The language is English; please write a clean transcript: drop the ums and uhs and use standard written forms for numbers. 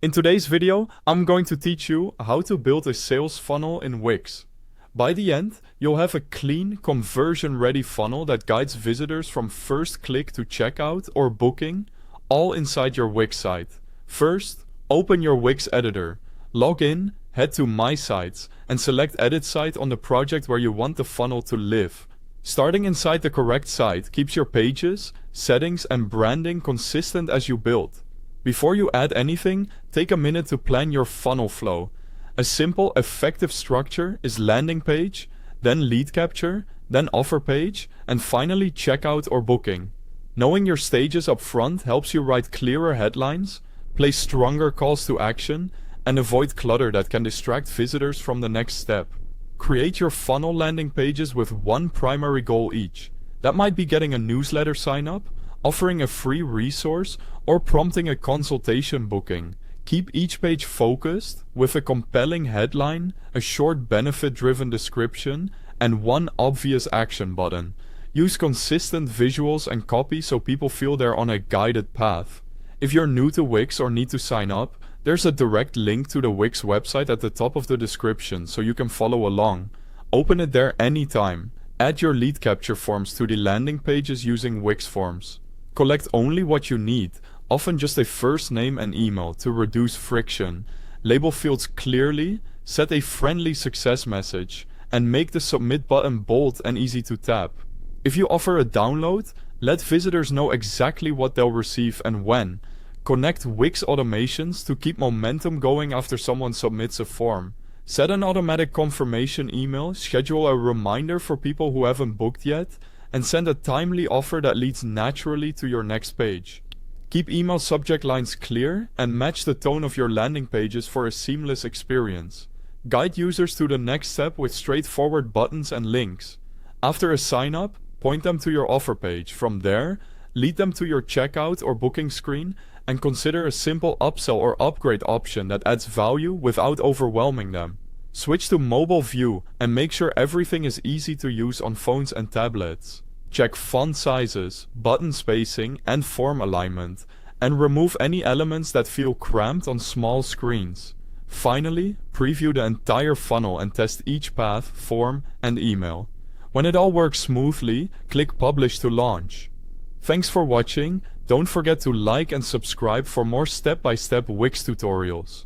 In today's video, I'm going to teach you how to build a sales funnel in Wix. By the end, you'll have a clean, conversion-ready funnel that guides visitors from first click to checkout or booking, all inside your Wix site. First, open your Wix editor. Log in, head to My Sites, and select Edit Site on the project where you want the funnel to live. Starting inside the correct site keeps your pages, settings, and branding consistent as you build. Before you add anything, take a minute to plan your funnel flow. A simple, effective structure is landing page, then lead capture, then offer page, and finally checkout or booking. Knowing your stages up front helps you write clearer headlines, place stronger calls to action, and avoid clutter that can distract visitors from the next step. Create your funnel landing pages with one primary goal each. That might be getting a newsletter sign up, offering a free resource, or prompting a consultation booking. Keep each page focused, with a compelling headline, a short benefit-driven description, and one obvious action button. Use consistent visuals and copy so people feel they're on a guided path. If you're new to Wix or need to sign up, there's a direct link to the Wix website at the top of the description so you can follow along. Open it there anytime. Add your lead capture forms to the landing pages using Wix Forms. Collect only what you need, often just a first name and email to reduce friction. Label fields clearly, set a friendly success message, and make the submit button bold and easy to tap. If you offer a download, let visitors know exactly what they'll receive and when. Connect Wix automations to keep momentum going after someone submits a form. Set an automatic confirmation email, schedule a reminder for people who haven't booked yet, and send a timely offer that leads naturally to your next page. Keep email subject lines clear and match the tone of your landing pages for a seamless experience. Guide users to the next step with straightforward buttons and links. After a sign-up, point them to your offer page. From there, lead them to your checkout or booking screen and consider a simple upsell or upgrade option that adds value without overwhelming them. Switch to mobile view and make sure everything is easy to use on phones and tablets. Check font sizes, button spacing, and form alignment, and remove any elements that feel cramped on small screens. Finally, preview the entire funnel and test each path, form, and email. When it all works smoothly, click Publish to launch. Thanks for watching. Don't forget to like and subscribe for more step-by-step Wix tutorials.